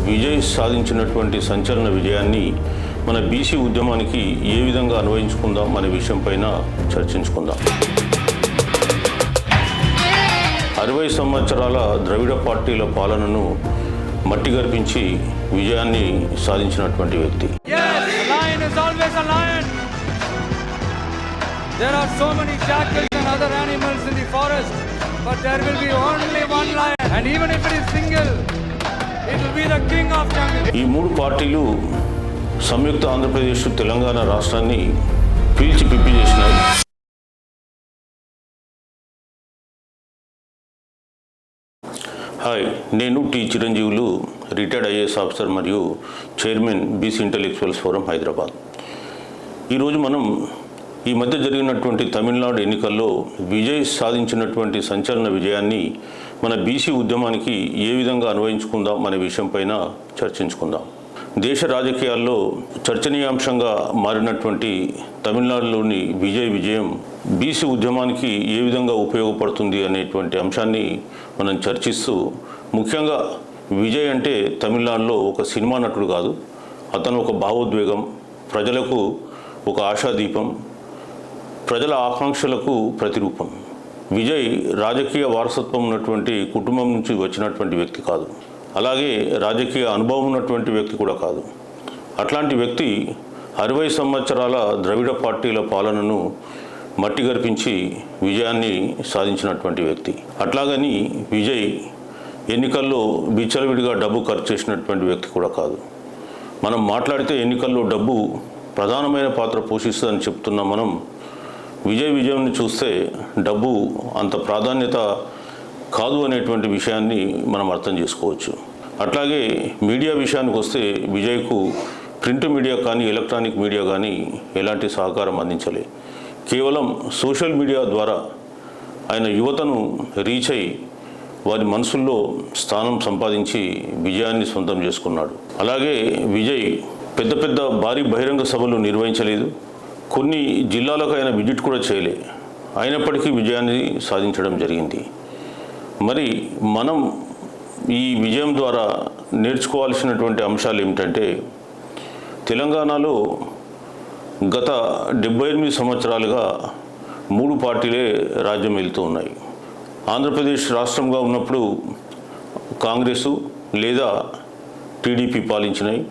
విజయ్ సాధించినటువంటి సంచలన విజయాన్ని మన బీసీ ఉద్యమానికి ఏ విధంగా అన్వయించుకుందాం అనే విషయంపైన చర్చించుకుందాం. 60 సంవత్సరాల ద్రవిడ పార్టీల పాలనను మట్టి గర్పించి విజయాన్ని సాధించినటువంటి వ్యక్తి. There are so many jackals and other animals in the forest, but there will be only one lion, and even if it is single, it will be the king of jungle. ఈ మూడు పార్టీలు సంయుక్త ఆంధ్రప్రదేశ్ తెలంగాణ రాష్ట్రాన్ని పీల్చి పిప్పి చేసినాయి. Hi, నేను T చిరంజీవులు, retired IAS officer మరియు chairman BC intellectuals forum Hyderabad. ఈరోజు మనం ఈ మధ్య జరిగినటువంటి తమిళనాడు ఎన్నికల్లో విజయ్ సాధించినటువంటి సంచలన విజయాన్ని మన బీసీ ఉద్యమానికి ఏ విధంగా అన్వయించుకుందాం అనే విషయంపైన చర్చించుకుందాం. దేశ రాజకీయాల్లో చర్చనీయాంశంగా మారినటువంటి తమిళనాడులోని విజయం బీసీ ఉద్యమానికి ఏ విధంగా ఉపయోగపడుతుంది అనేటువంటి అంశాన్ని మనం చర్చిస్తూ, ముఖ్యంగా విజయ్ అంటే తమిళనాడులో ఒక సినిమా నటుడు కాదు, అతను ఒక భావోద్వేగం, ప్రజలకు ఒక ఆశాదీపం, ప్రజల ఆకాంక్షలకు ప్రతిరూపం. విజయ్ రాజకీయ వారసత్వం ఉన్నటువంటి కుటుంబం నుంచి వచ్చినటువంటి వ్యక్తి కాదు, అలాగే రాజకీయ అనుభవం ఉన్నటువంటి వ్యక్తి కూడా కాదు. అట్లాంటి వ్యక్తి 60 సంవత్సరాల ద్రవిడ పార్టీల పాలనను మట్టి గర్పించి విజయాన్ని సాధించినటువంటి వ్యక్తి. అట్లాగని విజయ్ ఎన్నికల్లో విచ్చలవిడిగా డబ్బు ఖర్చు చేసినటువంటి వ్యక్తి కూడా కాదు. మనం మాట్లాడితే ఎన్నికల్లో డబ్బు ప్రధానమైన పాత్ర పోషిస్తుందని చెప్తున్న మనం విజయాన్ని చూస్తే డబ్బు అంత ప్రాధాన్యత కాదు అనేటువంటి విషయాన్ని మనం అర్థం చేసుకోవచ్చు. అట్లాగే మీడియా విషయానికి వస్తే విజయ్కు ప్రింట్ మీడియా కానీ ఎలక్ట్రానిక్ మీడియా కానీ ఎలాంటి సహకారం అందించలే. కేవలం సోషల్ మీడియా ద్వారా ఆయన యువతను రీచ్ అయి వారి మనసుల్లో స్థానం సంపాదించి విజయాన్ని సొంతం చేసుకున్నాడు. అలాగే విజయ్ పెద్ద భారీ బహిరంగ సభలు నిర్వహించలేదు, కొన్ని జిల్లాలకు ఆయన విజిట్ కూడా చేయలే, అయినప్పటికీ విజయాన్ని సాధించడం జరిగింది. మరి మనం ఈ విజయం ద్వారా నేర్చుకోవాల్సినటువంటి అంశాలు ఏమిటంటే, తెలంగాణలో గత 78 సంవత్సరాలుగా 3 పార్టీలే రాజ్యం వెళ్తూ ఉన్నాయి. ఆంధ్రప్రదేశ్ రాష్ట్రంగా ఉన్నప్పుడు కాంగ్రెసు లేదా టీడీపీ పాలించినాయి.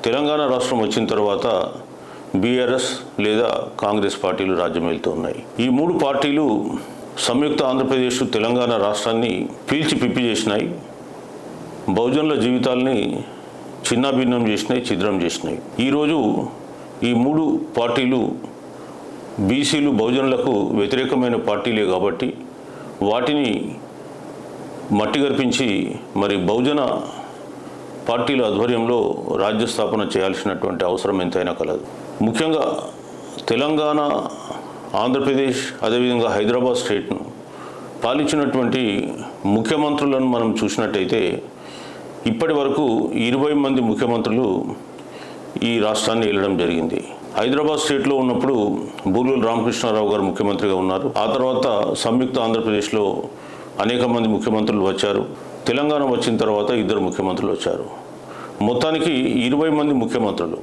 తెలంగాణ రాష్ట్రం వచ్చిన తర్వాత బీఆర్ఎస్ లేదా కాంగ్రెస్ పార్టీలు రాజ్యం వెళ్తూ ఉన్నాయి. ఈ 3 పార్టీలు సంయుక్త ఆంధ్రప్రదేశ్ తెలంగాణ రాష్ట్రాన్ని పీల్చి పిప్పి చేసినాయి. బహుజనుల జీవితాలని చిన్నాభిన్నం చేసినాయి, ఛిద్రం చేసినాయి. ఈరోజు ఈ 3 పార్టీలు బీసీలు బహుజనులకు వ్యతిరేకమైన పార్టీలే కాబట్టి వాటిని మట్టి గర్పించి మరి బహుజన పార్టీల ఆధ్వర్యంలో రాజ్య స్థాపన చేయాల్సినటువంటి అవసరం ఎంతైనా కలదు. ముఖ్యంగా తెలంగాణ, ఆంధ్రప్రదేశ్, అదేవిధంగా హైదరాబాద్ స్టేట్ను పాలించినటువంటి ముఖ్యమంత్రులను మనం చూసినట్టయితే ఇప్పటి వరకు 20 మంది ముఖ్యమంత్రులు ఈ రాష్ట్రాన్ని ఏలడం జరిగింది. హైదరాబాద్ స్టేట్లో ఉన్నప్పుడు బూర్గుల రామకృష్ణారావు గారు ముఖ్యమంత్రిగా ఉన్నారు. ఆ తర్వాత సంయుక్త ఆంధ్రప్రదేశ్లో అనేక మంది ముఖ్యమంత్రులు వచ్చారు. తెలంగాణ వచ్చిన తర్వాత 2 ముఖ్యమంత్రులు వచ్చారు. మొత్తానికి 20 మంది ముఖ్యమంత్రులు.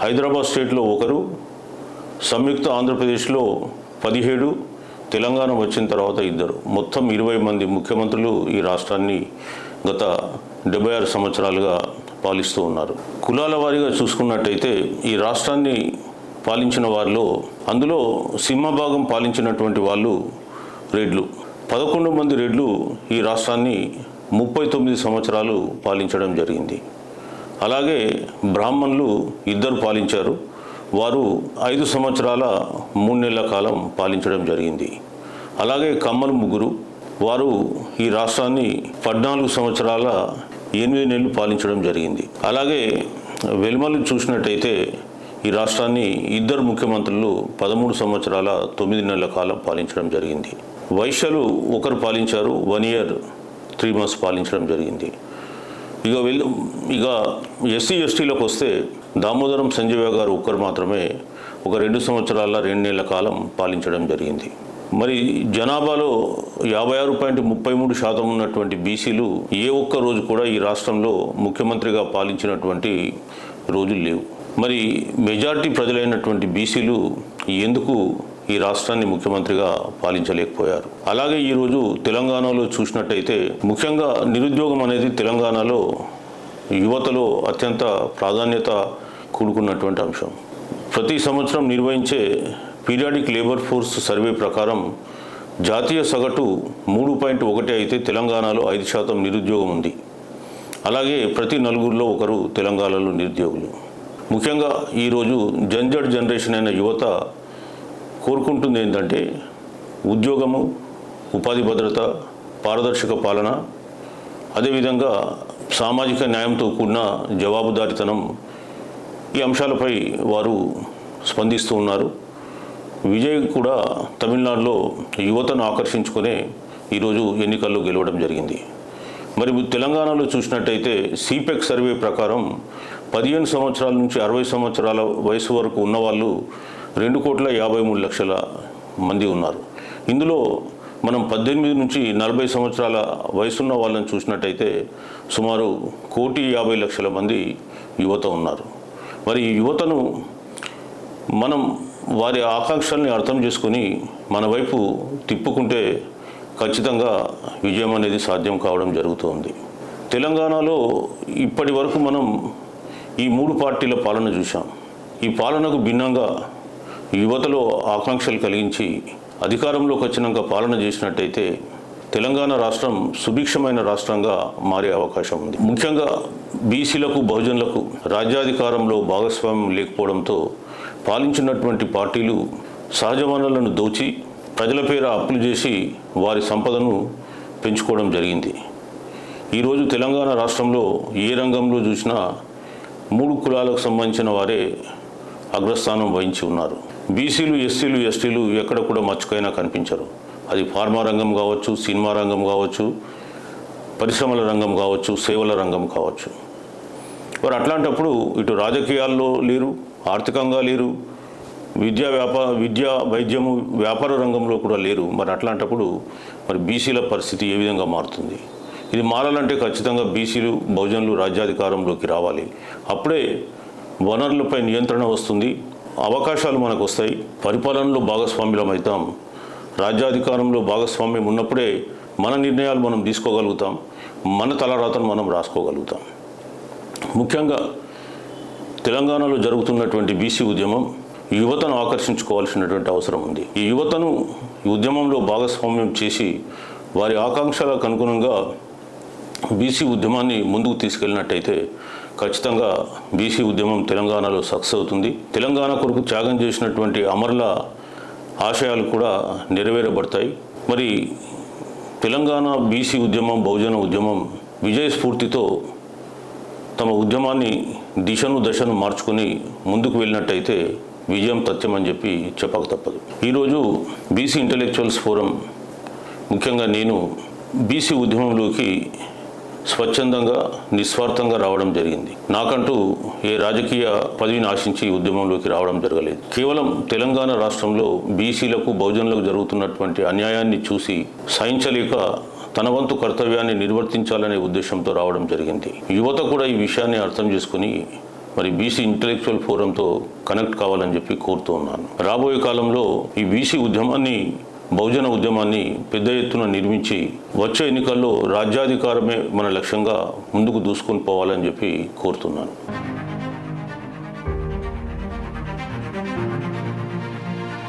హైదరాబాద్ స్టేట్లో 1, సంయుక్త ఆంధ్రప్రదేశ్లో 17, తెలంగాణ వచ్చిన తర్వాత 2, మొత్తం 20 మంది ముఖ్యమంత్రులు ఈ రాష్ట్రాన్ని గత 76 సంవత్సరాలుగా పాలిస్తూ ఉన్నారు. కులాల వారీగా చూసుకున్నట్టయితే ఈ రాష్ట్రాన్ని పాలించిన వారిలో అందులో సింహభాగం పాలించినటువంటి వాళ్ళు రెడ్లు. 11 మంది రెడ్లు ఈ రాష్ట్రాన్ని 39 సంవత్సరాలు పాలించడం జరిగింది. అలాగే బ్రాహ్మణులు 2 పాలించారు, వారు 5 సంవత్సరాల 3 నెలల కాలం పాలించడం జరిగింది. అలాగే కమ్మలు 3, వారు ఈ రాష్ట్రాన్ని 14 సంవత్సరాల 8 నెలలు పాలించడం జరిగింది. అలాగే వెల్మలు చూసినట్టయితే ఈ రాష్ట్రాన్ని 2 ముఖ్యమంత్రులు 13 సంవత్సరాల 9 నెలల కాలం పాలించడం జరిగింది. వైశ్యులు 1 పాలించారు, 1 year 3 months పాలించడం జరిగింది. ఇక ఎస్సీ ఎస్టీలకు వస్తే దామోదరం సంజీవ గారు 1 మాత్రమే 2 సంవత్సరాల 2 నెలల కాలం పాలించడం జరిగింది. మరి జనాభాలో 56.33% ఉన్నటువంటి బీసీలు ఏ ఒక్క రోజు కూడా ఈ రాష్ట్రంలో ముఖ్యమంత్రిగా పాలించినటువంటి రోజులు లేవు. మరి మెజారిటీ ప్రజలైనటువంటి బీసీలు ఎందుకు ఈ రాష్ట్రాన్ని ముఖ్యమంత్రిగా పాలించలేకపోయారు? అలాగే ఈరోజు తెలంగాణలో చూసినట్టయితే ముఖ్యంగా నిరుద్యోగం అనేది తెలంగాణలో యువతలో అత్యంత ప్రాధాన్యత కూడుకున్నటువంటి అంశం. ప్రతి సంవత్సరం నిర్వహించే పీరియాడిక్ లేబర్ ఫోర్స్ సర్వే ప్రకారం జాతీయ సగటు 3.1 అయితే తెలంగాణలో 5% నిరుద్యోగం ఉంది. అలాగే ప్రతి నలుగురిలో ఒకరు తెలంగాణలో నిరుద్యోగులు. ముఖ్యంగా ఈరోజు జంజడ్ జనరేషన్ అయిన యువత కోరుకుంటుంది ఏంటంటే ఉద్యోగము, ఉపాధి భద్రత, పారదర్శక పాలన, అదేవిధంగా సామాజిక న్యాయంతో కూడిన జవాబుదారీతనం, ఈ అంశాలపై వారు స్పందిస్తూ ఉన్నారు. విజయ్ కూడా తమిళనాడులో యువతను ఆకర్షించుకునే ఈరోజు ఎన్నికల్లో గెలవడం జరిగింది. మరి తెలంగాణలో చూసినట్టయితే సిపెక్ సర్వే ప్రకారం 15 సంవత్సరాల నుంచి 60 సంవత్సరాల వయసు వరకు ఉన్నవాళ్ళు 2,53,00,000 మంది ఉన్నారు. ఇందులో మనం 18 నుంచి 40 సంవత్సరాల వయసున్న వాళ్ళని చూసినట్టయితే సుమారు 1,50,00,000 మంది యువత ఉన్నారు. మరి ఈ యువతను మనం వారి ఆకాంక్షల్ని అర్థం చేసుకొని మన వైపు తిప్పుకుంటే ఖచ్చితంగా విజయం అనేది సాధ్యం కావడం జరుగుతుంది. తెలంగాణలో ఇప్పటి వరకు మనం ఈ 3 పార్టీల పాలన చూసాం. ఈ పాలనకు భిన్నంగా యువతలో ఆకాంక్షలు కలిగించి అధికారంలోకి వచ్చినాక పాలన చేసినట్టయితే తెలంగాణ రాష్ట్రం సుభిక్షమైన రాష్ట్రంగా మారే అవకాశం ఉంది. ముఖ్యంగా బీసీలకు, బహుజనులకు రాజ్యాధికారంలో భాగస్వామ్యం లేకపోవడంతో పాలించినటువంటి పార్టీలు సహజ వనరులను దోచి ప్రజల పేర అప్పులు చేసి వారి సంపదను పెంచుకోవడం జరిగింది. ఈరోజు తెలంగాణ రాష్ట్రంలో ఏ రంగంలో చూసినా 3 కులాలకు సంబంధించిన వారే అగ్రస్థానం వహించి ఉన్నారు. బీసీలు, ఎస్సీలు, ఎస్టీలు ఎక్కడ కూడా మచ్చుకైనా కనిపించరు. అది ఫార్మా రంగం కావచ్చు, సినిమా రంగం కావచ్చు, పరిశ్రమల రంగం కావచ్చు, సేవల రంగం కావచ్చు. మరి అట్లాంటప్పుడు ఇటు రాజకీయాల్లో లేరు, ఆర్థికంగా లేరు, విద్య, వైద్యము, వ్యాపార రంగంలో కూడా లేరు. మరి అట్లాంటప్పుడు మరి బీసీల పరిస్థితి ఏ విధంగా మారుతుంది? ఇది మారాలంటే ఖచ్చితంగా బీసీలు, బహుజనులు రాజ్యాధికారంలోకి రావాలి. అప్పుడే వనరులపై నియంత్రణ వస్తుంది, అవకాశాలు మనకు వస్తాయి, పరిపాలనలో భాగస్వామ్యం అవుతాం. రాజ్యాధికారంలో భాగస్వామ్యం ఉన్నప్పుడే మన నిర్ణయాలు మనం తీసుకోగలుగుతాం, మన తలరాతను మనం రాసుకోగలుగుతాం. ముఖ్యంగా తెలంగాణలో జరుగుతున్నటువంటి బీసీ ఉద్యమం యువతను ఆకర్షించుకోవాల్సినటువంటి అవసరం ఉంది. ఈ యువతను ఈ ఉద్యమంలో భాగస్వామ్యం చేసి వారి ఆకాంక్షలకు అనుగుణంగా బీసీ ఉద్యమాన్ని ముందుకు తీసుకెళ్ళినట్టయితే ఖచ్చితంగా బీసీ ఉద్యమం తెలంగాణలో సక్సెస్ అవుతుంది. తెలంగాణ కొరకు త్యాగం చేసినటువంటి అమరుల ఆశయాలు కూడా నెరవేరబడతాయి. మరి తెలంగాణ బీసీ ఉద్యమం, బహుజన ఉద్యమం విజయ స్ఫూర్తితో తమ ఉద్యమాన్ని దశను మార్చుకొని ముందుకు వెళ్ళినట్టయితే విజయం తథ్యం అని చెప్పి చెప్పక తప్పదు. ఈరోజు బీసీ ఇంటలెక్చువల్స్ ఫోరం, ముఖ్యంగా నేను బీసీ ఉద్యమంలోకి స్వచ్ఛందంగా, నిస్వార్థంగా రావడం జరిగింది. నాకంటూ ఏ రాజకీయ పదవిని ఆశించి ఉద్యమంలోకి రావడం జరగలేదు. కేవలం తెలంగాణ రాష్ట్రంలో బీసీలకు, బహుజనులకు జరుగుతున్నటువంటి అన్యాయాన్ని చూసి సహించలేక తన వంతు కర్తవ్యాన్ని నిర్వర్తించాలనే ఉద్దేశంతో రావడం జరిగింది. యువత కూడా ఈ విషయాన్ని అర్థం చేసుకుని మరి బీసీ ఇంటలెక్చువల్ ఫోరంతో కనెక్ట్ కావాలని చెప్పి కోరుతూ ఉన్నాను. రాబోయే కాలంలో ఈ బీసీ ఉద్యమాన్ని, బహుజన ఉద్యమాన్ని పెద్ద ఎత్తున నిర్మించి వచ్చే ఎన్నికల్లో రాజ్యాధికారమే మన లక్ష్యంగా ముందుకు దూసుకొని పోవాలని చెప్పి కోరుతున్నాను.